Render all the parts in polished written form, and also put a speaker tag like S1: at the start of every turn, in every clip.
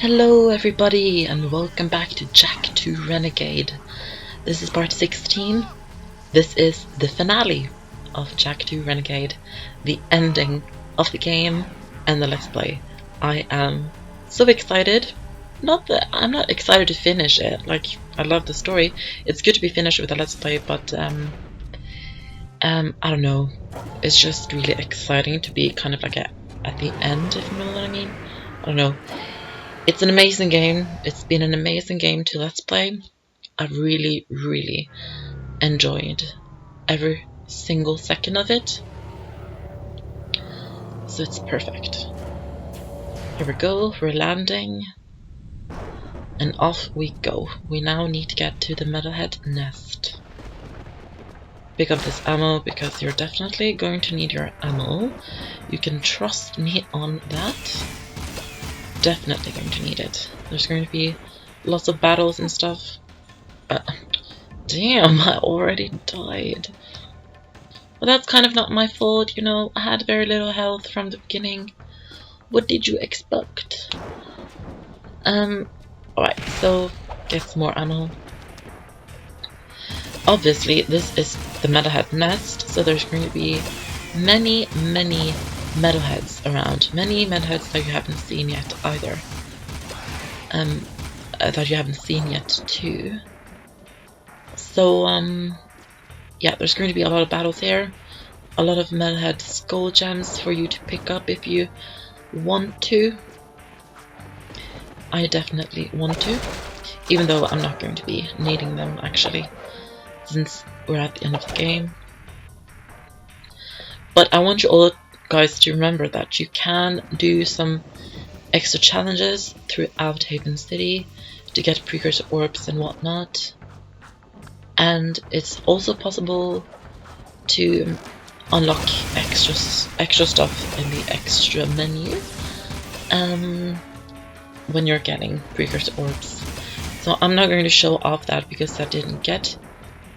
S1: Hello everybody and welcome back to Jak 2 Renegade. This is part 16. This is the finale of Jak 2 Renegade, the ending of the game and the Let's Play. I am so excited. Not that I'm not excited to finish it, like I love the story. It's good to be finished with a Let's Play, but I don't know. It's just really exciting to be kind of like at the end, if you know what I mean. I don't know. It's an amazing game. It's been an amazing game to Let's Play. I've really enjoyed every single second of it. So it's perfect. Here we go, we're landing. And off we go. We now need to get to the Metalhead nest. Pick up this ammo because you're definitely going to need your ammo. You can trust me on that. Definitely going to need it. There's going to be lots of battles and stuff. Damn, I already died. But that's kind of not my fault, you know. I had very little health from the beginning. What did you expect? Alright, so get some more ammo. Obviously, this is the Metalhead nest, so there's going to be many metalheads around. Many metalheads that you haven't seen yet either. That you haven't seen yet too. So, yeah, there's going to be a lot of battles here. A lot of metalhead skull gems for you to pick up if you want to. I definitely want to. Even though I'm not going to be needing them actually, since we're at the end of the game. But I want you all guys to remember that you can do some extra challenges throughout Haven City to get precursor orbs and whatnot. And it's also possible to unlock extra stuff in the extra menu when you're getting precursor orbs. So I'm not going to show off that because I didn't get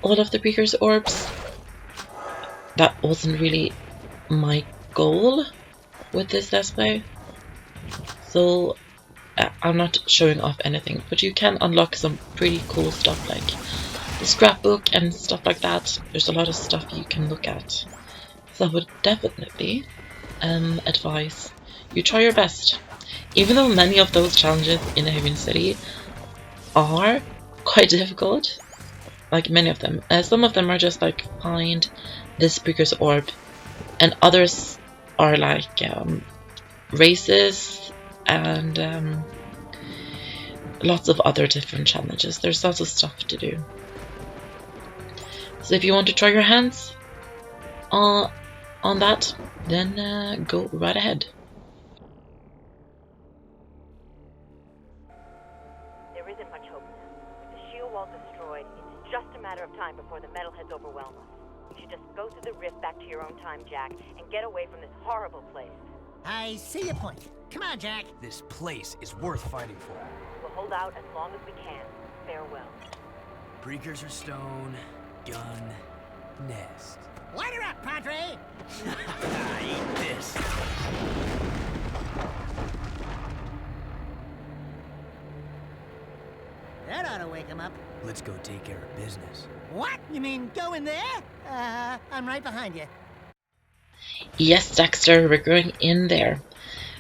S1: all of the precursor orbs. That wasn't really my goal with this Let's Play. So I'm not showing off anything, but you can unlock some pretty cool stuff like the scrapbook and stuff like that. There's a lot of stuff you can look at. So I would definitely advise you try your best. Even though many of those challenges in Haven City are quite difficult, like many of them. Some of them are just like find this precursor orb, and others are like races and lots of other different challenges. There's lots of stuff to do. So if you want to try your hands on that, then go right ahead.
S2: There isn't much hope now. With the shield wall destroyed, it's just a matter of time before the metalheads overwhelm us. You should just go through the rift back to your own time, Jak, and get away from this horrible place.
S3: I see your point. Come on, Jak.
S4: This place is worth fighting for.
S2: We'll hold out as long as we can. Farewell.
S4: Precursor stone, gun, nest.
S3: Light her up, Padre!
S4: Eat this.
S3: That ought to wake him up.
S4: Let's go take care of business.
S3: What? You mean go in there? I'm right behind you.
S1: Yes, Daxter, we're going in there.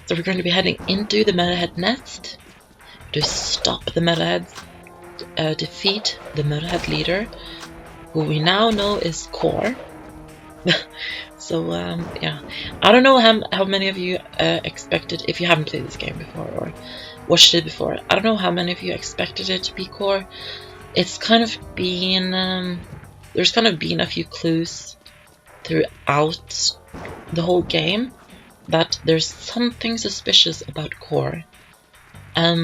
S1: So we're going to be heading into the Metalhead nest to stop the Metalheads, defeat the Metalhead leader, who we now know is Core. So yeah, I don't know how many of you expected, if you haven't played this game before or watched it before, I don't know how many of you expected it to be Core. It's kind of been there's kind of been a few clues throughout the whole game that there's something suspicious about Core. I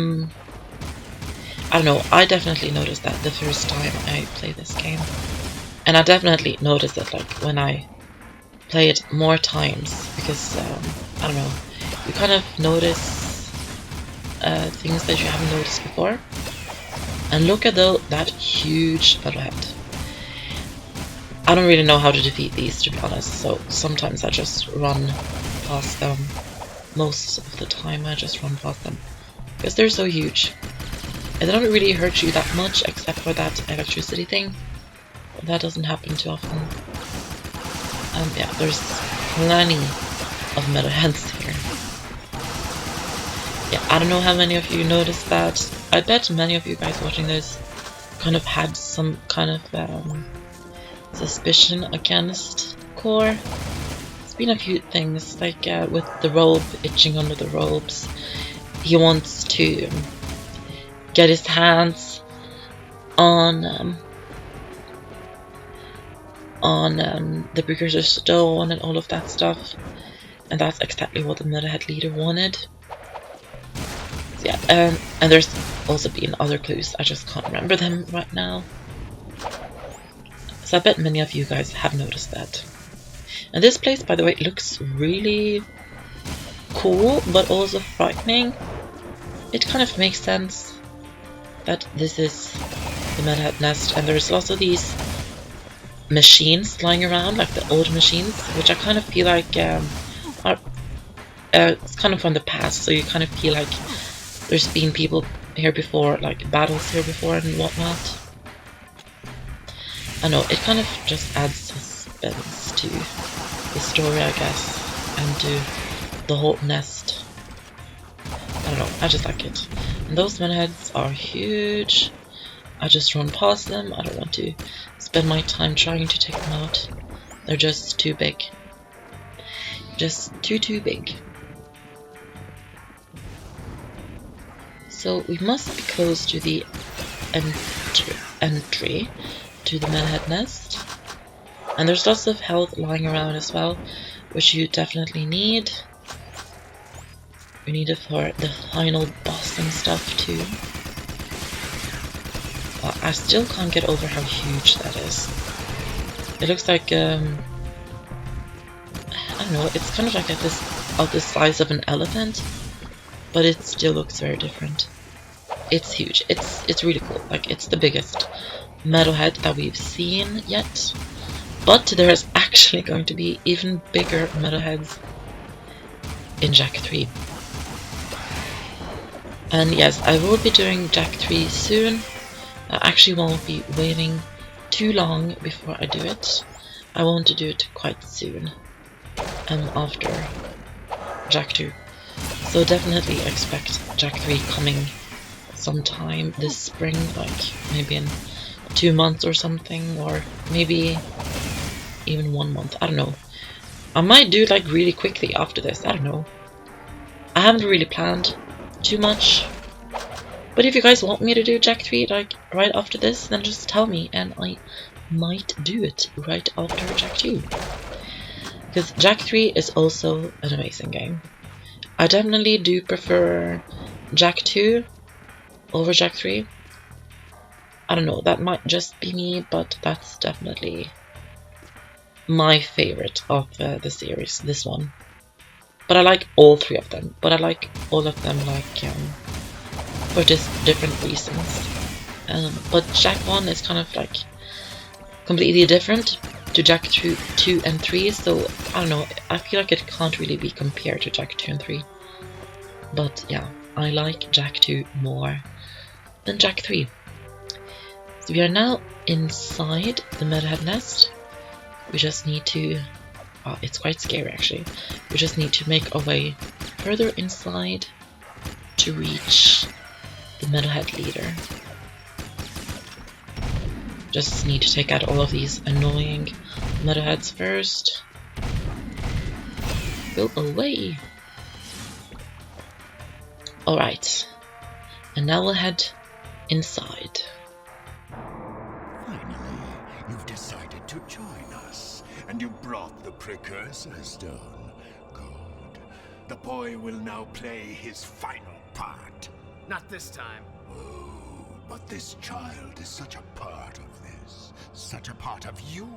S1: don't know, I definitely noticed that the first time I played this game, and I definitely noticed it like when I play it more times, because I don't know, you kind of notice things that you haven't noticed before. And look at that huge metalhead. I don't really know how to defeat these, to be honest, so sometimes I just run past them. Most of the time I just run past them. because they're so huge. And they don't really hurt you that much, except for that electricity thing. But that doesn't happen too often. Yeah, there's plenty of metal heads here. Yeah, I don't know how many of you noticed that. I bet many of you guys watching this kind of had some kind of suspicion against Core. There's been a few things, like with the robe, itching under the robes. He wants to get his hands on the precursor stone and all of that stuff, and that's exactly what the Metalhead leader wanted. So yeah, and there's also been other clues, I just can't remember them right now. So I bet many of you guys have noticed that. And this place, by the way, looks really cool, but also frightening. It kind of makes sense that this is the Metalhead nest, and there's also these machines lying around, like the old machines, which I kind of feel like are it's kind of from the past, so you kind of feel like there's been people here before, like battles here before and whatnot. I know, it kind of just adds suspense to the story, I guess, and to the whole nest. I don't know, I just like it. And those Metalheads are huge. I just run past them. I don't want to spend my time trying to take them out. They're just too big. Just too big. So we must be close to the entry to the Metalhead nest. And there's lots of health lying around as well, which you definitely need. We need it for the final boss and stuff too. I still can't get over how huge that is. It looks like I don't know, it's kind of like of the size of an elephant, but it still looks very different. It's huge. It's really cool. Like, it's the biggest Metalhead that we've seen yet. But there's actually going to be even bigger Metalheads in Jak 3. And yes, I will be doing Jak 3 soon. I actually won't be waiting too long before I do it. I want to do it quite soon, after Jak 2. So definitely expect Jak 3 coming sometime this spring, like maybe in 2 months or something, or maybe even 1 month, I don't know. I might do it like really quickly after this, I don't know. I haven't really planned too much. But if you guys want me to do Jak 3 like right after this, then just tell me and I might do it right after Jak 2. Because Jak 3 is also an amazing game. I definitely do prefer Jak 2 over Jak 3. I don't know, that might just be me, but that's definitely my favorite of the series, this one. But I like all three of them, but I like all of them like for just different reasons. But Jak 1 is kind of like completely different to Jak 2 and 3, so I don't know, I feel like it can't really be compared to Jak 2 and 3. But yeah, I like Jak 2 more than Jak 3. So we are now inside the Metalhead nest. We just need to... well, it's quite scary actually. We just need to make our way further inside to reach the Metalhead leader. Just need to take out all of these annoying Metalheads first. Go away! Alright. And now we'll head inside.
S5: Finally, you've decided to join us, and you brought the precursor stone. Good. The boy will now play his final part.
S4: Not this time.
S5: Oh, but this child is such a part of this. Such a part of you.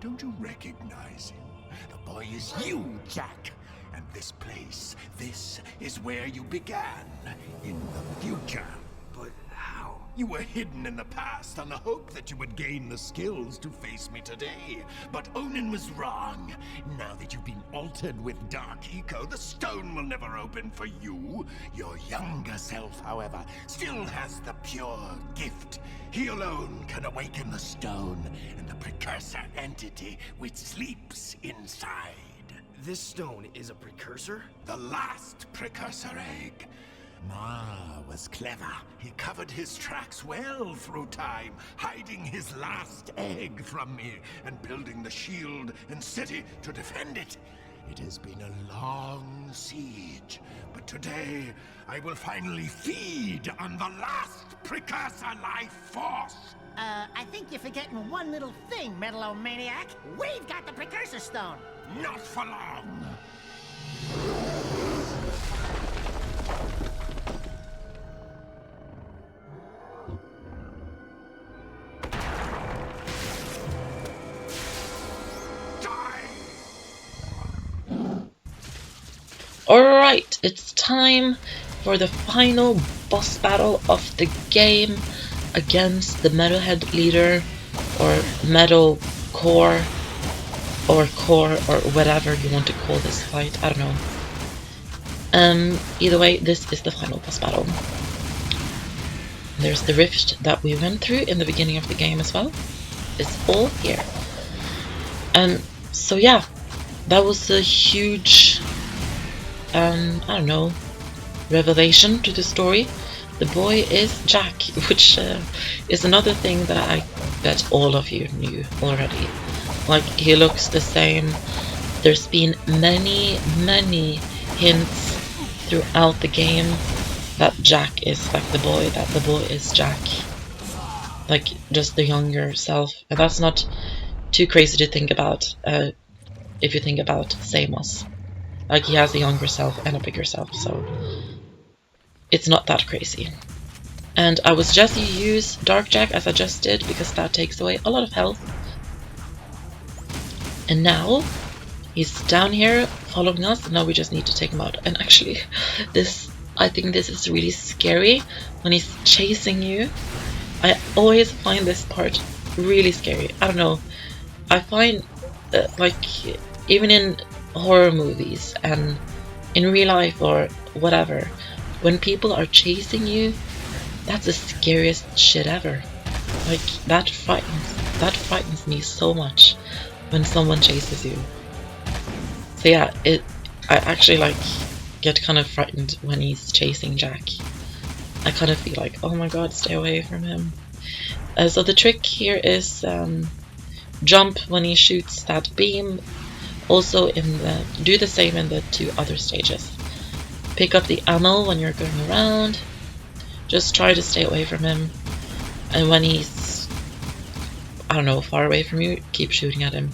S5: Don't you recognize him? The boy is you, Jak. And this place, this is where you began. In the future.
S4: But how?
S5: You were hidden in the past on the hope that you would gain the skills to face me today. But Onin was wrong. Now that you've been altered with Dark Eco, the stone will never open for you. Your younger self, however, still has the pure gift. He alone can awaken the stone and the precursor entity which sleeps inside.
S4: This stone is a precursor?
S5: The last precursor egg. Ma was clever. He covered his tracks well through time, hiding his last egg from me and building the shield and city to defend it. It has been a long siege, but today I will finally feed on the last precursor life force.
S3: I think you're forgetting one little thing, Metalomaniac. We've got the precursor stone.
S5: Not for long.
S1: Alright, it's time for the final boss battle of the game against the Metalhead leader, or Metal Core, or whatever you want to call this fight, I don't know. Either way, this is the final boss battle. There's the rift that we went through in the beginning of the game as well. It's all here. So yeah, that was a huge I don't know, revelation to the story. The boy is Jak, which is another thing that I bet all of you knew already. Like, he looks the same. There's been many hints throughout the game that Jak is like the boy, that the boy is Jak. Like, just the younger self. And that's not too crazy to think about if you think about Samus. Like, he has a younger self and a bigger self, so it's not that crazy. And I would suggest you use Dark Jak as I just did, because that takes away a lot of health. And now he's down here following us, and now we just need to take him out. And actually, I think this is really scary when he's chasing you. I always find this part really scary. I don't know. I find like, even in horror movies and in real life or whatever, when people are chasing you, that's the scariest shit ever. Like, that frightens me so much when someone chases you. So yeah, I actually like get kind of frightened when he's chasing Jak. I kind of feel like, oh my god, stay away from him. So the trick here is jump when he shoots that beam. Also, do the same in the 2 other stages. Pick up the ammo when you're going around. Just try to stay away from him. And when he's, I don't know, far away from you, keep shooting at him.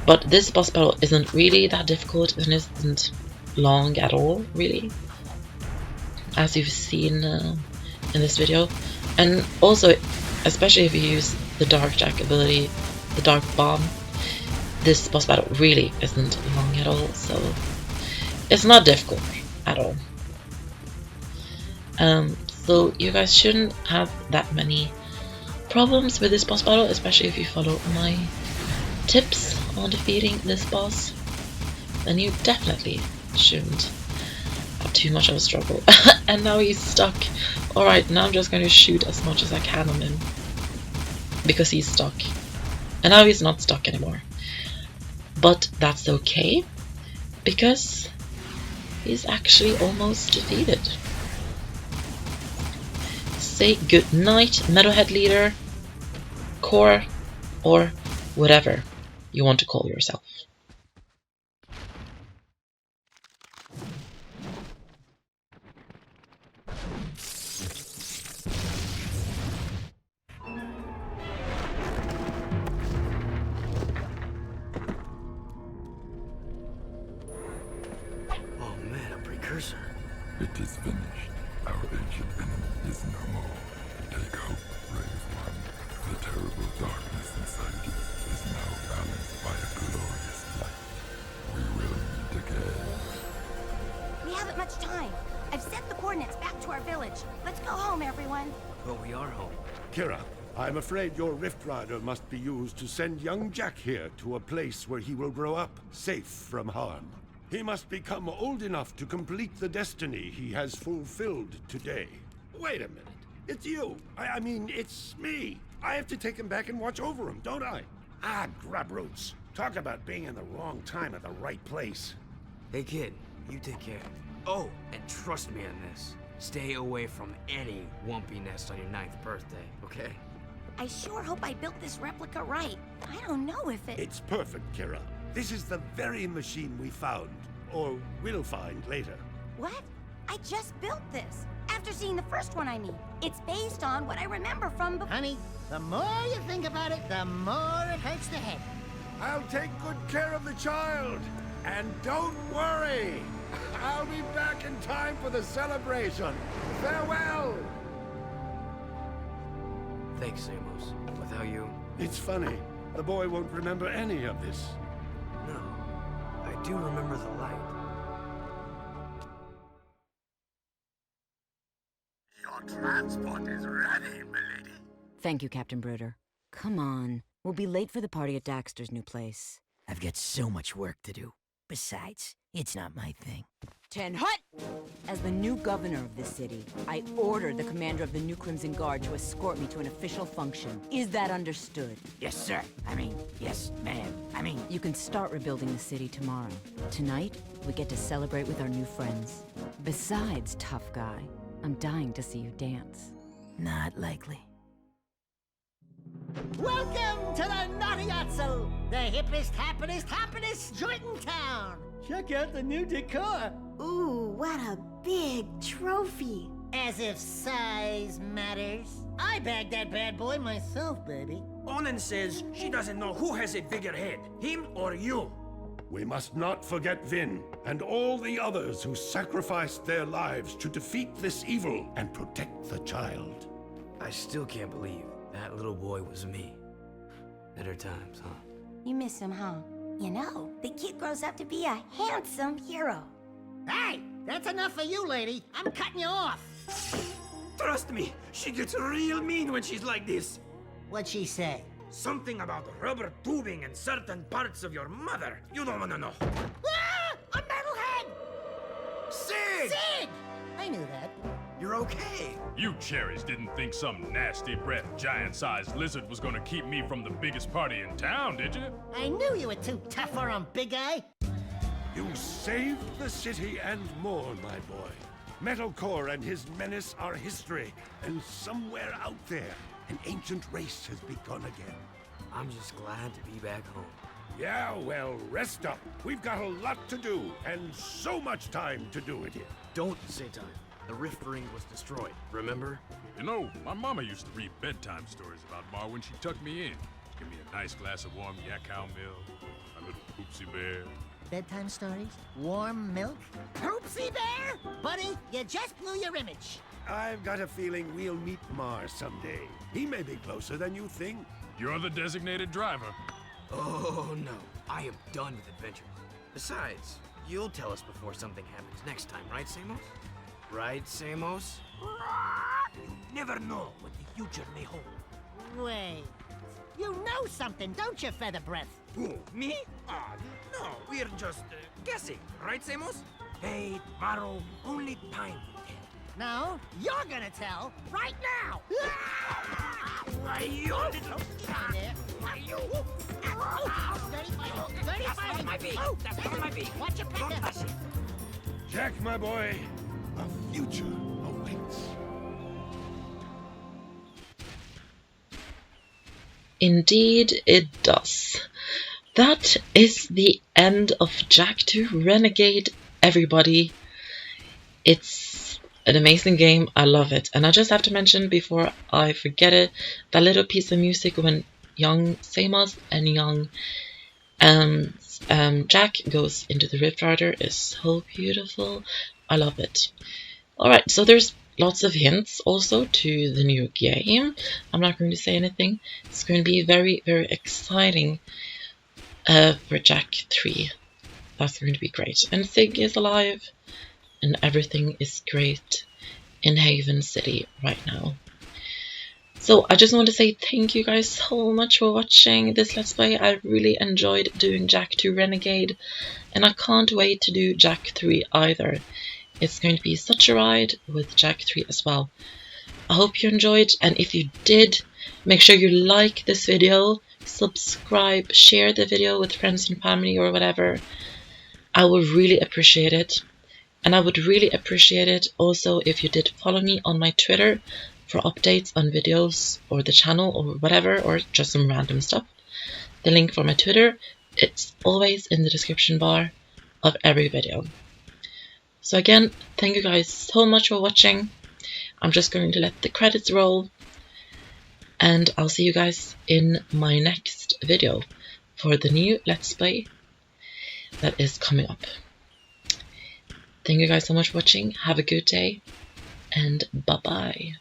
S1: But this boss battle isn't really that difficult, and isn't long at all, really, as you've seen in this video. And also, especially if you use the Dark Jak ability, the Dark Bomb, this boss battle really isn't long at all, so it's not difficult at all. So you guys shouldn't have that many problems with this boss battle, especially if you follow my tips on defeating this boss. Then you definitely shouldn't have too much of a struggle. And now he's stuck. Alright, now I'm just going to shoot as much as I can on him, because he's stuck. And now he's not stuck anymore. But that's okay, because he's actually almost defeated. Say good night, Metalhead leader, Core, or whatever you want to call yourself.
S6: It is finished. Our ancient enemy is no more. Take hope, brave one. The terrible darkness inside you is now balanced by a glorious light. We will meet again.
S7: We haven't much time. I've sent the coordinates back to our village. Let's go home, everyone.
S4: But we are home.
S7: Kira, I'm afraid your Rift Rider must be used to send young Jak here to a place where he will grow up, safe from harm. He must become old enough to complete the destiny he has fulfilled today. Wait a minute. It's you. I mean, it's me. I have to take him back and watch over him, don't I? Ah, grub roots. Talk about being in the wrong time at the right place.
S4: Hey kid, you take care. Oh, and trust me on this. Stay away from any Wumpy nest on your 9th birthday, okay?
S8: I sure hope I built this replica right. I don't know if it...
S7: It's perfect, Kira. This is the very machine we found, or will find later.
S8: What? I just built this. After seeing the first one, I mean. It's based on what I remember from before.
S3: Honey, the more you think about it, the more it hurts the head.
S7: I'll take good care of the child. And don't worry. I'll be back in time for the celebration. Farewell.
S4: Thanks, Amos. Without you...
S7: It's funny. The boy won't remember any of this.
S4: No. I do remember the light.
S5: Your transport is ready, milady.
S9: Thank you, Captain Bruder. Come on. We'll be late for the party at Daxter's new place.
S10: I've got so much work to do. Besides, it's not my thing.
S9: Ten hut! As the new governor of this city, I ordered the commander of the New Crimson Guard to escort me to an official function. Is that understood?
S10: Yes, sir. Yes, ma'am.
S9: You can start rebuilding the city tomorrow. Tonight, we get to celebrate with our new friends. Besides, tough guy, I'm dying to see you dance.
S10: Not likely.
S3: Welcome to the Naughty-Otso, the hippest, happiest joint in town. Check out the new decor.
S8: Ooh, what a big trophy.
S3: As if size matters. I bagged that bad boy myself, baby.
S11: Onan says she doesn't know who has a bigger head, him or you.
S7: We must not forget Vin and all the others who sacrificed their lives to defeat this evil and protect the child.
S4: I still can't believe that little boy was me. Better times, huh?
S8: You miss him, huh? You know, the kid grows up to be a handsome hero.
S3: Hey, that's enough for you, lady. I'm cutting you off.
S11: Trust me, she gets real mean when she's like this.
S3: What'd she say?
S11: Something about rubber tubing and certain parts of your mother. You don't want to know.
S3: Ah! A metalhead!
S11: Sig!
S3: Sig! I knew that.
S11: You're okay.
S12: You cherries didn't think some nasty-breathed, giant-sized lizard was gonna keep me from the biggest party in town, did you?
S3: I knew you were too tough for him, big guy.
S7: You saved the city and more, my boy. Metalcore and his menace are history, and somewhere out there, an ancient race has begun again.
S4: I'm just glad to be back home.
S7: Yeah, well, rest up. We've got a lot to do, and so much time to do it in.
S4: Don't say time. The Rift Ring was destroyed, remember?
S12: You know, my mama used to read bedtime stories about Ma when she tucked me in. Give me a nice glass of warm yak cow milk, a little poopsie bear.
S3: Bedtime stories? Warm milk? Poopsie bear? Buddy, you just blew your image.
S7: I've got a feeling we'll meet Mar someday. He may be closer than you think.
S12: You're the designated driver.
S4: Oh, no. I am done with adventures. Besides, you'll tell us before something happens next time, right, Samos? Right, Samos?
S11: You never know what the future may hold.
S3: Wait. You know something, don't you, Feather Breath?
S11: Who, me? No, we're just guessing, right, Samos? Hey, tomorrow, only time will tell.
S3: No, you're gonna tell right now!
S11: Why, you little...
S3: Why, you... Dirty fighting! Dirty
S11: That's
S3: fighting!
S11: not my beat!
S3: Oh,
S11: That's not my beat!
S3: Watch your
S11: Don't
S3: back!
S11: touch it!
S7: Jak, my boy, a future awaits.
S1: Indeed it does. That is the end of Jak 2 Renegade, everybody. It's an amazing game. I love it. And I just have to mention before I forget it, that little piece of music when young Samos and young Jak goes into the Rift Rider is so beautiful. I love it. Alright, so there's lots of hints also to the new game. I'm not going to say anything. It's going to be very, very exciting for Jak 3. That's going to be great. And Sig is alive. And everything is great in Haven City right now. So I just want to say thank you guys so much for watching this Let's Play. I really enjoyed doing Jak 2 Renegade, and I can't wait to do Jak 3 either. It's going to be such a ride with Jak 3 as well. I hope you enjoyed, and if you did, make sure you like this video, subscribe, share the video with friends and family or whatever. I would really appreciate it. And I would really appreciate it also if you did follow me on my Twitter for updates on videos or the channel or whatever, or just some random stuff. The link for my Twitter, it's always in the description bar of every video. So again, thank you guys so much for watching. I'm just going to let the credits roll, and I'll see you guys in my next video for the new Let's Play that is coming up. Thank you guys so much for watching. Have a good day, and bye-bye.